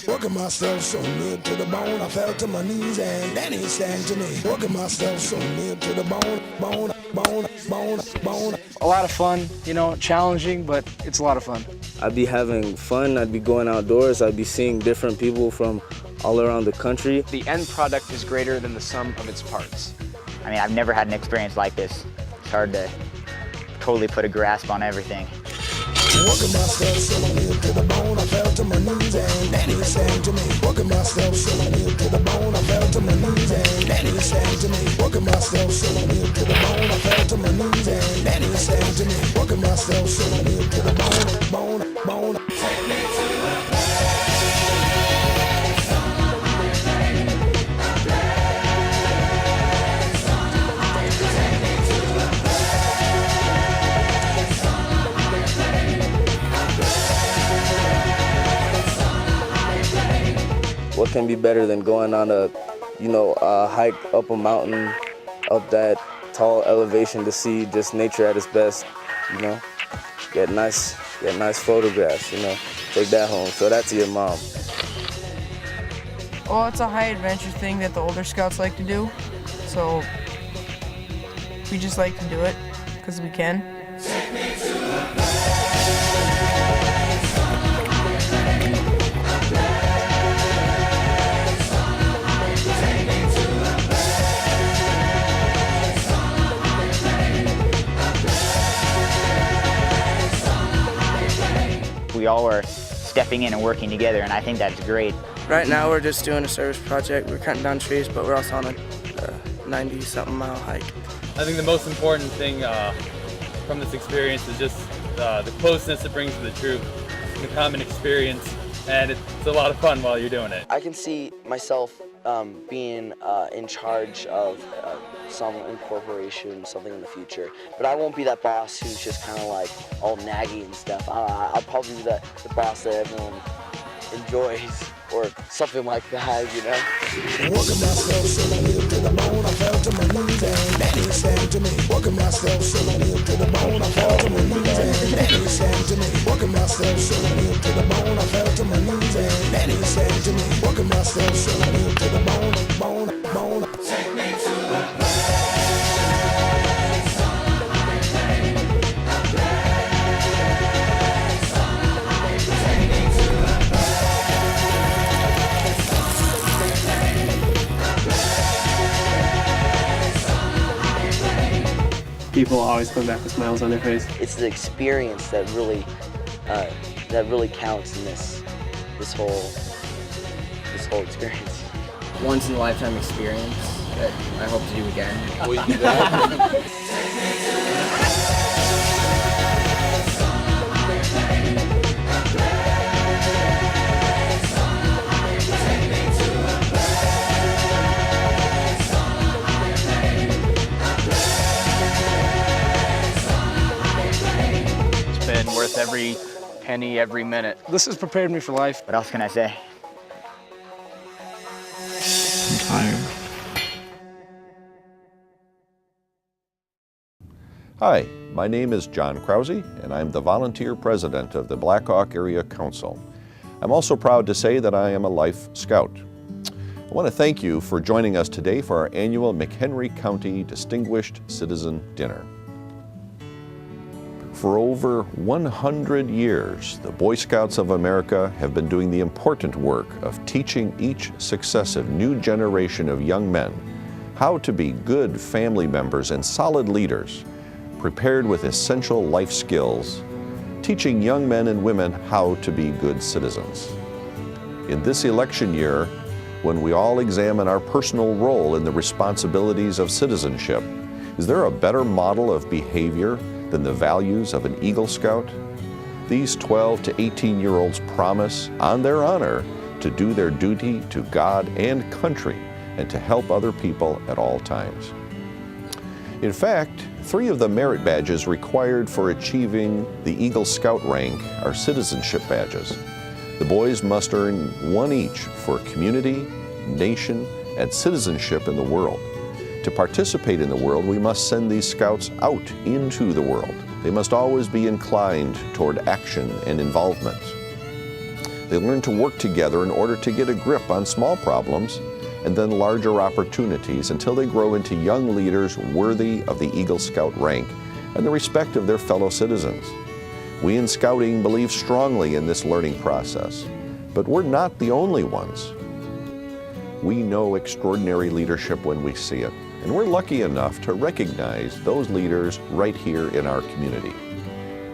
Working myself so near to the bone, I fell to my knees and then he sang to me. Working myself so near to the bone. A lot of fun, you know, challenging, but it's a lot of fun. I'd be having fun, I'd be going outdoors, I'd be seeing different people from all around the country. The end product is greater than the sum of its parts. I mean, I've never had an experience like this. It's hard to totally put a grasp on everything. Working myself so near to the bone, I fell to my knees and then he sang to me. Working myself so near to the bone, I fell to my knees and then he sang to me. Working myself so near to the bone, I fell to my knees and then he sang to me. Working myself so near to the bone. Take me to a What can be better than going on a hike up a mountain, up that tall elevation to see just nature at its best, get nice photographs, take that home, show that to your mom. Well, it's a high adventure thing that the older scouts like to do, so we just like to do it because we can. We all are stepping in and working together, and I think that's great. Right now we're just doing a service project. We're cutting down trees, but we're also on a 90-something mile hike. I think the most important thing from this experience is just the closeness it brings to the troop, the common experience, and it's a lot of fun while you're doing it. I can see myself being in charge of some incorporation, something in the future, but I won't be that boss who's just kind of like all naggy and stuff. I'll probably be the boss that everyone enjoys, or something like that, Working myself so near to the bone, I fell to my knees and then he sang to me. Working myself so near to the bone, I fell to my knees and then he sang to me. Working myself so near to the bone, I fell to my knees and then he sang to me. Working myself so near to the bone. Take me to a People always come back with smiles on their face. It's the experience that really counts in this whole experience. Once in a lifetime experience that I hope to do again. Will you do that? Worth every penny, every minute. This has prepared me for life. What else can I say? I'm tired. Hi, my name is John Krause, and I'm the volunteer president of the Black Hawk Area Council. I'm also proud to say that I am a Life Scout. I want to thank you for joining us today for our annual McHenry County Distinguished Citizen Dinner. For over 100 years, the Boy Scouts of America have been doing the important work of teaching each successive new generation of young men how to be good family members and solid leaders, prepared with essential life skills, teaching young men and women how to be good citizens. In this election year, when we all examine our personal role in the responsibilities of citizenship, is there a better model of behavior than the values of an Eagle Scout? These 12 to 18-year-olds promise, on their honor, to do their duty to God and country and to help other people at all times. In fact, 3 of the merit badges required for achieving the Eagle Scout rank are citizenship badges. The boys must earn 1 each for community, nation, and citizenship in the world. To participate in the world, we must send these scouts out into the world. They must always be inclined toward action and involvement. They learn to work together in order to get a grip on small problems and then larger opportunities until they grow into young leaders worthy of the Eagle Scout rank and the respect of their fellow citizens. We in Scouting believe strongly in this learning process, but we're not the only ones. We know extraordinary leadership when we see it, and we're lucky enough to recognize those leaders right here in our community.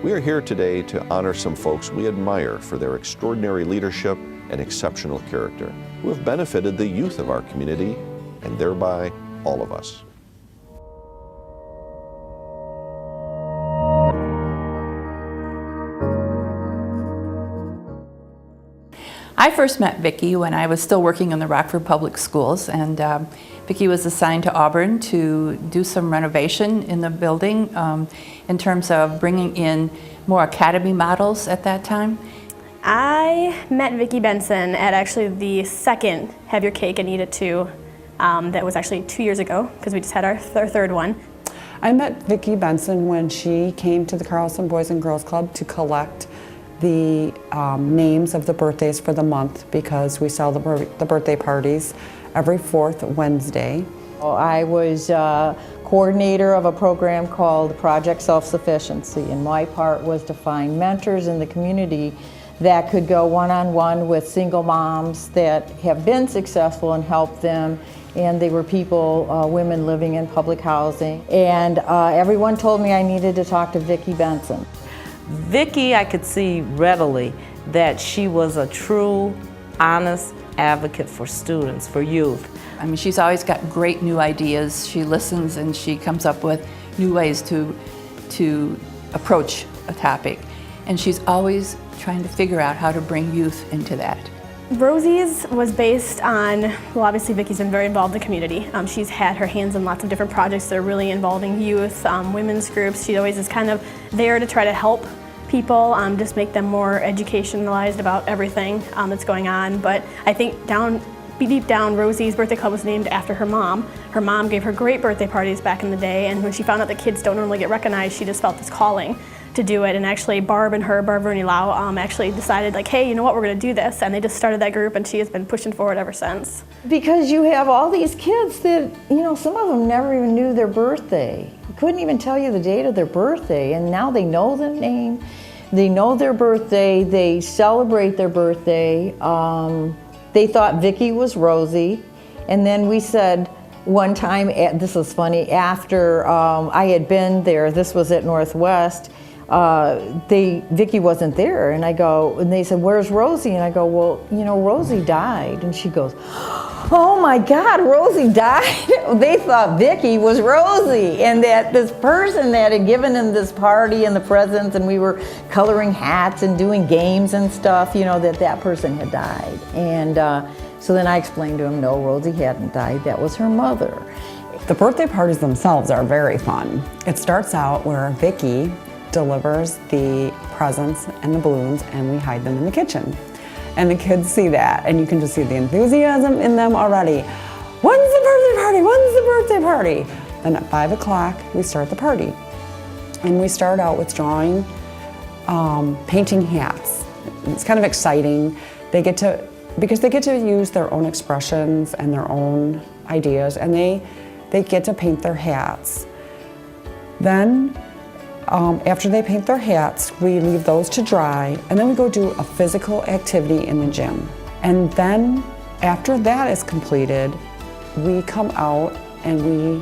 We are here today to honor some folks we admire for their extraordinary leadership and exceptional character, who have benefited the youth of our community and thereby all of us. I first met Vicki when I was still working in the Rockford Public Schools, and Vicki was assigned to Auburn to do some renovation in the building in terms of bringing in more academy models at that time. I met Vicki Benson at actually the second Have Your Cake and Eat It Too. That was actually 2 years ago, because we just had our third one. I met Vicki Benson when she came to the Carlson Boys and Girls Club to collect the names of the birthdays for the month, because we celebrate the birthday parties every fourth Wednesday. I was coordinator of a program called Project Self-Sufficiency, and my part was to find mentors in the community that could go one-on-one with single moms that have been successful and help them. And they were people, women living in public housing. And everyone told me I needed to talk to Vicki Benson. Vicki, I could see readily that she was a true, honest advocate for students, for youth. I mean, she's always got great new ideas. She listens and she comes up with new ways to approach a topic. And she's always trying to figure out how to bring youth into that. Rosie's was based on, well, obviously Vicki's been very involved in the community. She's had her hands in lots of different projects that are really involving youth, women's groups. She always is kind of there to try to help people, just make them more educationalized about everything that's going on. But I think deep down, Rosie's birthday club was named after her mom. Her mom gave her great birthday parties back in the day, and when she found out that kids don't normally get recognized, she just felt this calling to do it. And actually Barb Rooney Lau actually decided, like, hey, you know what, we're gonna do this. And they just started that group, and she has been pushing forward ever since. Because you have all these kids that, you know, some of them never even knew their birthday. Couldn't even tell you the date of their birthday, and now they know the name, they know their birthday, they celebrate their birthday. They thought Vicki was Rosie, and then we said one time, this is funny, after I had been there, this was at Northwest, Vicki wasn't there, and I go, and they said, where's Rosie? And I go, well, you know, Rosie died. And she goes, oh my God, Rosie died? They thought Vicki was Rosie, and that this person that had given them this party and the presents, and we were coloring hats and doing games and stuff, you know, that person had died. And so then I explained to him, no, Rosie hadn't died, that was her mother. The birthday parties themselves are very fun. It starts out where Vicki delivers the presents and the balloons, and we hide them in the kitchen. And the kids see that, and you can just see the enthusiasm in them already. When's the birthday party? When's the birthday party? Then at 5 o'clock, we start the party. And we start out with drawing, painting hats. It's kind of exciting. Because they get to use their own expressions and their own ideas, and they get to paint their hats. Then, after they paint their hats, we leave those to dry, and then we go do a physical activity in the gym. And then, after that is completed, we come out and we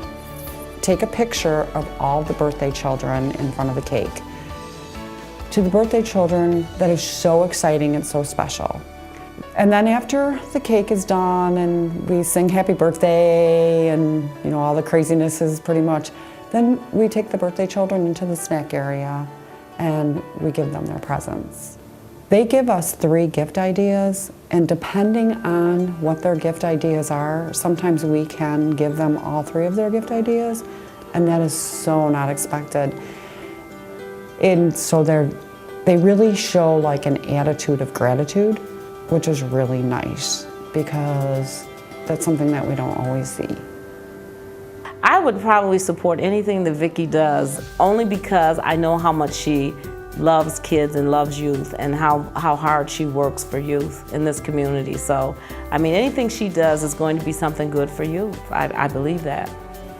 take a picture of all the birthday children in front of the cake. To the birthday children, that is so exciting and so special. And then after the cake is done and we sing happy birthday and, you know, all the craziness is pretty much, then we take the birthday children into the snack area and we give them their presents. They give us 3 gift ideas, and depending on what their gift ideas are, sometimes we can give them all 3 of their gift ideas, and that is so not expected. And so they really show like an attitude of gratitude, which is really nice because that's something that we don't always see. I would probably support anything that Vicki does, only because I know how much she loves kids and loves youth, and how hard she works for youth in this community. So, I mean, anything she does is going to be something good for youth. I believe that.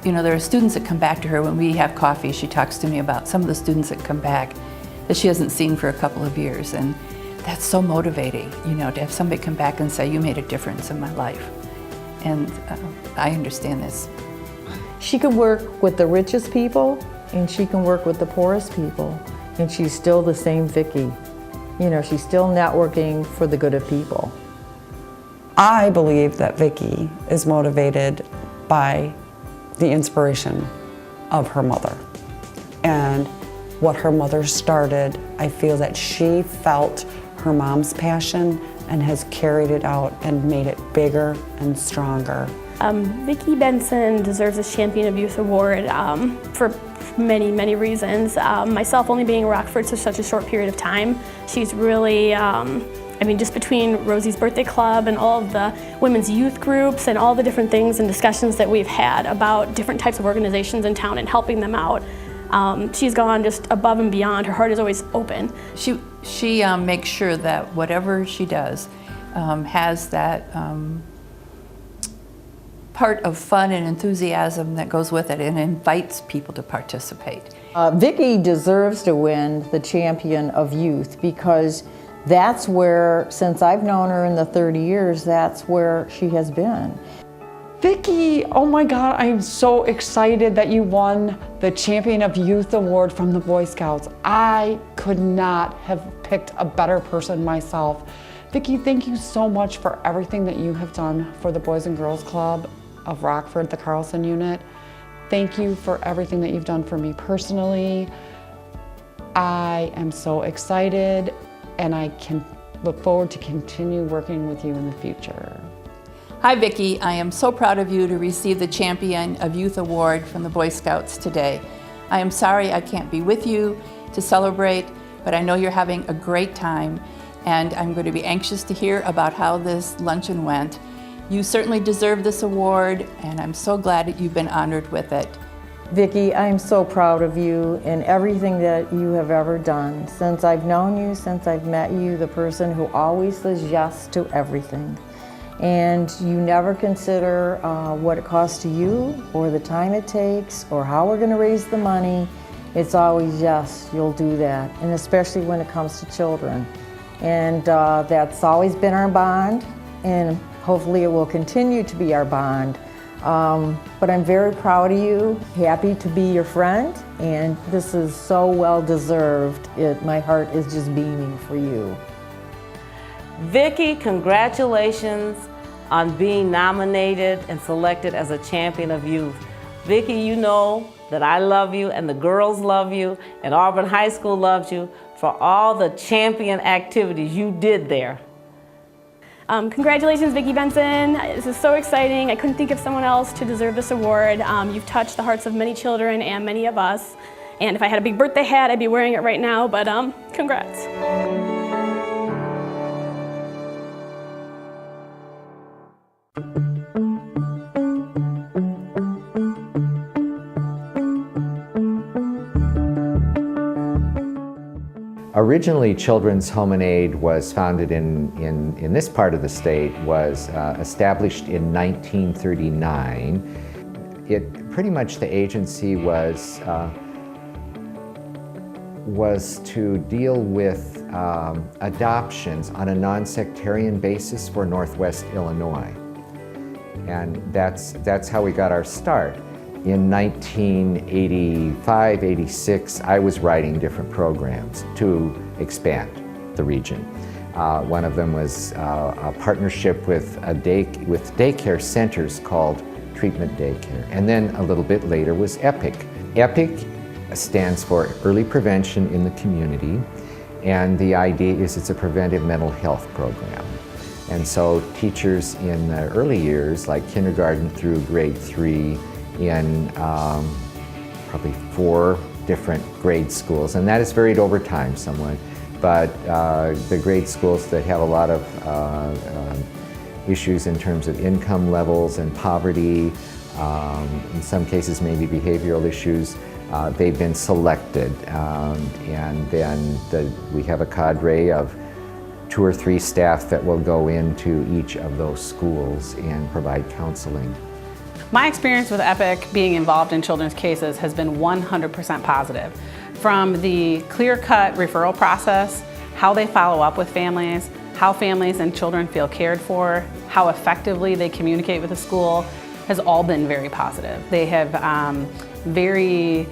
You know, there are students that come back to her when we have coffee. She talks to me about some of the students that come back that she hasn't seen for a couple of years, and that's so motivating, you know, to have somebody come back and say, you made a difference in my life. And I understand this. She can work with the richest people, and she can work with the poorest people, and she's still the same Vicki. You know, she's still networking for the good of people. I believe that Vicki is motivated by the inspiration of her mother. And what her mother started, I feel that she felt her mom's passion and has carried it out and made it bigger and stronger. Vicki Benson deserves this Champion of Youth Award for many, many reasons. Myself only being in Rockford for such a short period of time, she's really, I mean, just between Rosie's Birthday Club and all of the women's youth groups and all the different things and discussions that we've had about different types of organizations in town and helping them out, she's gone just above and beyond. Her heart is always open. She makes sure that whatever she does has that part of fun and enthusiasm that goes with it and invites people to participate. Vicki deserves to win the Champion of Youth because that's where, since I've known her in the 30 years, that's where she has been. Vicki, oh my God, I am so excited that you won the Champion of Youth Award from the Boy Scouts. I could not have picked a better person myself. Vicki, thank you so much for everything that you have done for the Boys and Girls Club of Rockford, the Carlson unit. Thank you for everything that you've done for me personally. I am so excited, and I can look forward to continue working with you in the future. Hi Vicki, I am so proud of you to receive the Champion of Youth Award from the Boy Scouts today. I am sorry I can't be with you to celebrate, but I know you're having a great time, and I'm going to be anxious to hear about how this luncheon went. You certainly deserve this award, and I'm so glad that you've been honored with it. Vicki, I'm so proud of you and everything that you have ever done. Since I've known you, since I've met you, the person who always says yes to everything. And you never consider what it costs to you, or the time it takes, or how we're going to raise the money. It's always yes, you'll do that, and especially when it comes to children. And that's always been our bond, and hopefully it will continue to be our bond. But I'm very proud of you, happy to be your friend, and this is so well deserved. My heart is just beaming for you. Vicki, congratulations on being nominated and selected as a Champion of Youth. Vicki, you know that I love you, and the girls love you, and Auburn High School loves you for all the champion activities you did there. Congratulations, Vicki Benson. This is so exciting. I couldn't think of someone else to deserve this award. You've touched the hearts of many children and many of us. And if I had a big birthday hat, I'd be wearing it right now, but congrats. Originally, Children's Home and Aid was founded in this part of the state, was established in 1939. Pretty much the agency was to deal with adoptions on a non-sectarian basis for Northwest Illinois. And that's how we got our start. In 1985, 86, I was writing different programs to expand the region. One of them was a partnership with daycare centers called Treatment Daycare. And then a little bit later was EPIC. EPIC stands for Early Prevention in the Community, and the idea is it's a preventive mental health program. And so teachers in the early years, like kindergarten through grade 3, in probably 4 different grade schools, and that has varied over time somewhat, but the grade schools that have a lot of issues in terms of income levels and poverty, in some cases maybe behavioral issues, they've been selected, and then we have a cadre of 2 or 3 staff that will go into each of those schools and provide counseling. My experience with EPIC being involved in children's cases has been 100% positive. From the clear-cut referral process, how they follow up with families, how families and children feel cared for, how effectively they communicate with the school, has all been very positive. They have very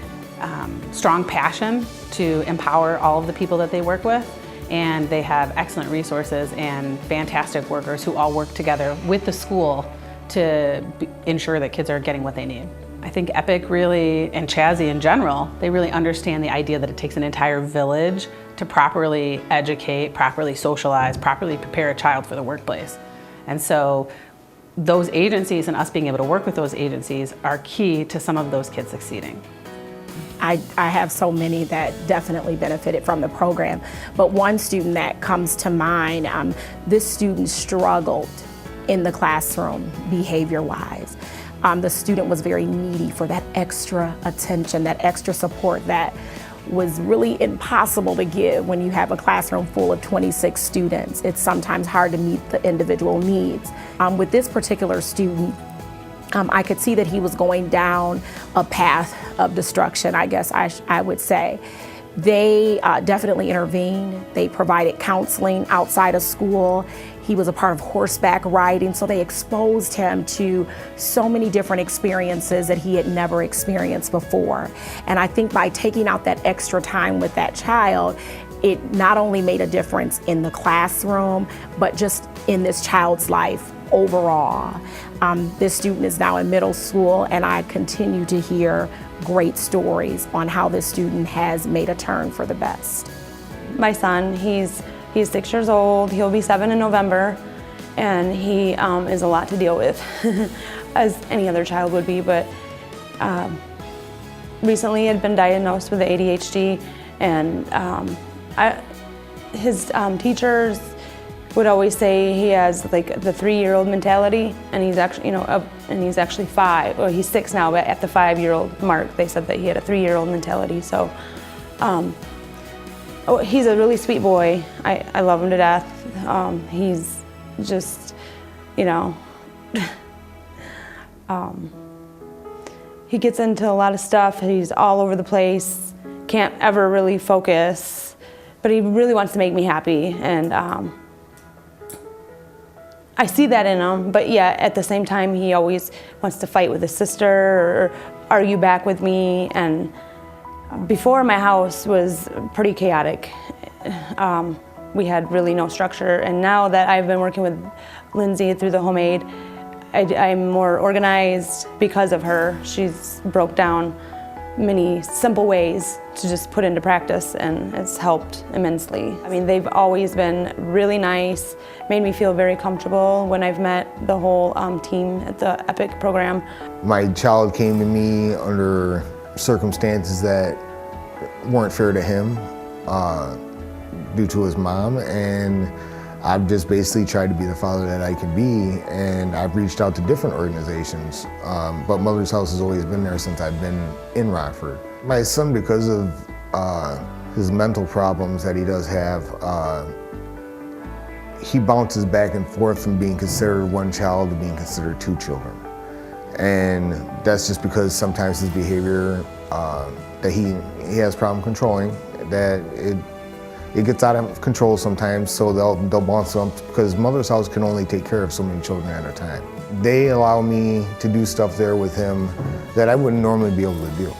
strong passion to empower all of the people that they work with, and they have excellent resources and fantastic workers who all work together with the school to ensure that kids are getting what they need. I think EPIC really, and Chazzy in general, they really understand the idea that it takes an entire village to properly educate, properly socialize, properly prepare a child for the workplace. And so those agencies and us being able to work with those agencies are key to some of those kids succeeding. I have so many that definitely benefited from the program, but one student that comes to mind, this student struggled in the classroom behavior-wise. The student was very needy for that extra attention, that extra support that was really impossible to give when you have a classroom full of 26 students. It's sometimes hard to meet the individual needs. With this particular student, I could see that he was going down a path of destruction, I guess I would say. They definitely intervened. They provided counseling outside of school. He was a part of horseback riding, so they exposed him to so many different experiences that he had never experienced before. And I think by taking out that extra time with that child, it not only made a difference in the classroom, but just in this child's life overall. This student is now in middle school, and I continue to hear great stories on how this student has made a turn for the best. My son, he's 6 years old. He'll be 7 in November, and he is a lot to deal with, as any other child would be. But recently, he had been diagnosed with ADHD, and his teachers would always say he has like the 3-year-old mentality, and he's actually, and he's actually 5. Well, he's 6 now, but at the 5-year-old mark, they said that he had a 3-year-old mentality. So. He's a really sweet boy. I love him to death. He's just, he gets into a lot of stuff. He's all over the place, can't ever really focus, but he really wants to make me happy. And I see that in him, but yeah, at the same time, he always wants to fight with his sister or argue back with me. And before, my house was pretty chaotic. We had really no structure, and now that I've been working with Lindsay through the home aid, I'm more organized because of her. She's broke down many simple ways to just put into practice, and it's helped immensely. I mean, they've always been really nice, made me feel very comfortable when I've met the whole team at the EPIC program. My child came to me under circumstances that weren't fair to him due to his mom, and I've just basically tried to be the father that I can be, and I've reached out to different organizations, but Mother's House has always been there since I've been in Rockford. My son, because of his mental problems that he does have, he bounces back and forth from being considered one child to being considered 2 children. And that's just because sometimes his behavior that he has problem controlling, that it gets out of control sometimes, so they'll bounce up because Mother's House can only take care of so many children at a time. They allow me to do stuff there with him that I wouldn't normally be able to do.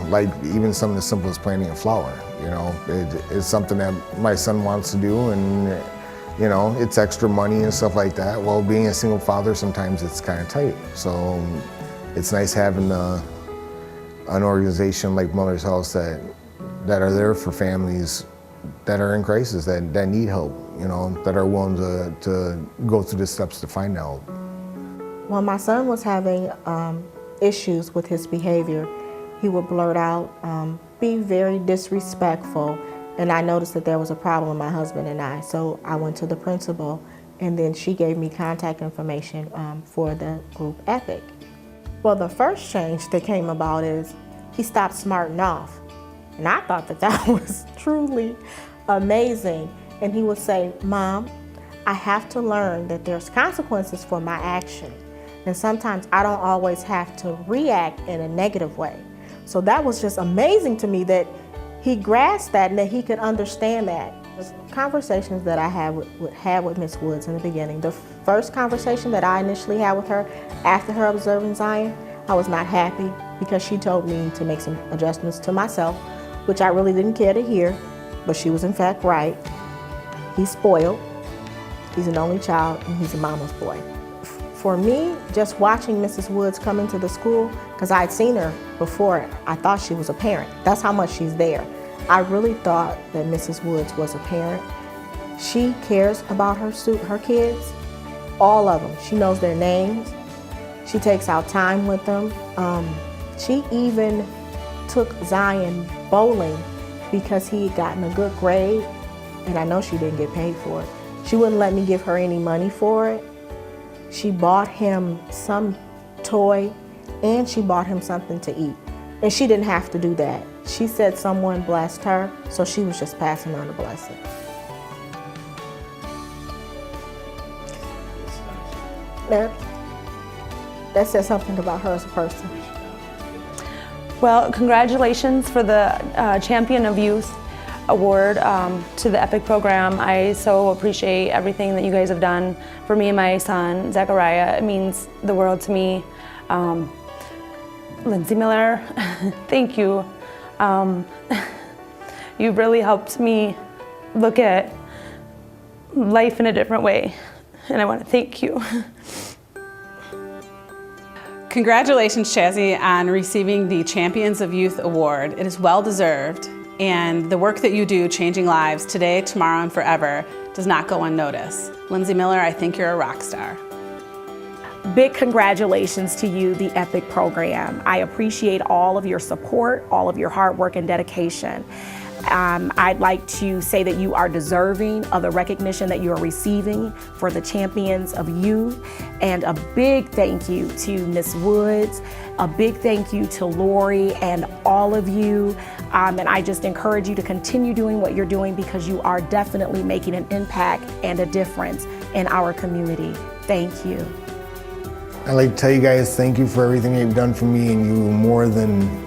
Like even something as simple as planting a flower. It's something that my son wants to do, and it's extra money and stuff like that. Well, being a single father, sometimes it's kind of tight. So it's nice having an organization like Mother's House that are there for families that are in crisis, that need help, that are willing to go through the steps to find help. When my son was having issues with his behavior, he would blurt out, be very disrespectful, and I noticed that there was a problem with my husband and I, so I went to the principal, and then she gave me contact information for the group EPIC. Well, the first change that came about is he stopped smarting off. And I thought that that was truly amazing. And he would say, Mom, I have to learn that there's consequences for my action. And sometimes I don't always have to react in a negative way. So that was just amazing to me that he grasped that and that he could understand that. The conversations that I had with Miss Woods in the beginning, the first conversation that I initially had with her after her observing Zion, I was not happy because she told me to make some adjustments to myself, which I really didn't care to hear, but she was in fact right. He's spoiled, he's an only child, and he's a mama's boy. For me, just watching Mrs. Woods come into the school, because I'd seen her before, I thought she was a parent. That's how much she's there. I really thought that Mrs. Woods was a parent. She cares about her kids, all of them. She knows their names. She takes out time with them. She even took Zion bowling because he had gotten a good grade, and I know she didn't get paid for it. She wouldn't let me give her any money for it. She bought him some toy, and she bought him something to eat. And she didn't have to do that. She said someone blessed her, so she was just passing on a blessing. That says something about her as a person. Well, congratulations for the Champion of Youth Award to the EPIC program. I so appreciate everything that you guys have done for me and my son, Zachariah. It means the world to me. Lindsay Miller, thank you. You really helped me look at life in a different way, and I want to thank you. Congratulations, Chazzy, on receiving the Champions of Youth Award. It is well deserved, and the work that you do changing lives today, tomorrow, and forever does not go unnoticed. Lindsay Miller, I think you're a rock star. Big congratulations to you, the EPIC program. I appreciate all of your support, all of your hard work and dedication. I'd like to say that you are deserving of the recognition that you are receiving for the Champions of Youth. And a big thank you to Miss Woods, a big thank you to Lori and all of you. And I just encourage you to continue doing what you're doing because you are definitely making an impact and a difference in our community. Thank you. I'd like to tell you guys thank you for everything you've done for me, and you more than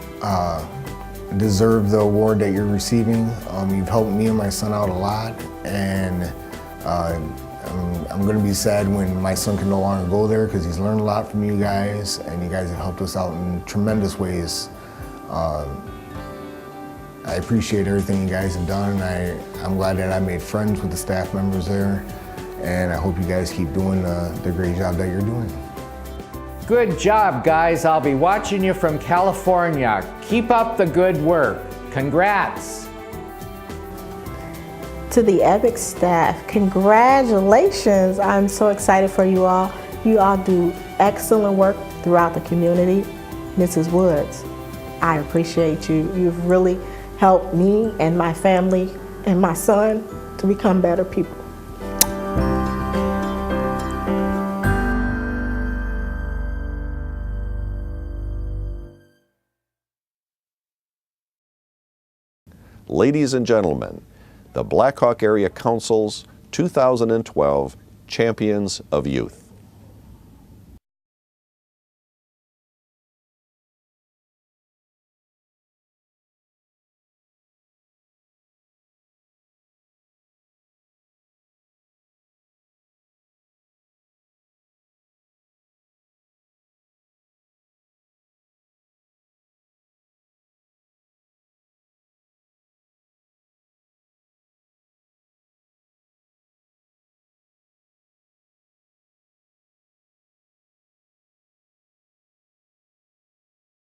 deserve the award that you're receiving. You've helped me and my son out a lot, and I'm going to be sad when my son can no longer go there because he's learned a lot from you guys, and you guys have helped us out in tremendous ways. I appreciate everything you guys have done, and I'm glad that I made friends with the staff members there, and I hope you guys keep doing the great job that you're doing. Good job, guys. I'll be watching you from California. Keep up the good work. Congrats. To the EPIC staff, congratulations. I'm so excited for you all. You all do excellent work throughout the community. Mrs. Woods, I appreciate you. You've really helped me and my family and my son to become better people. Ladies and gentlemen, the Black Hawk Area Council's 2012 Champions of Youth.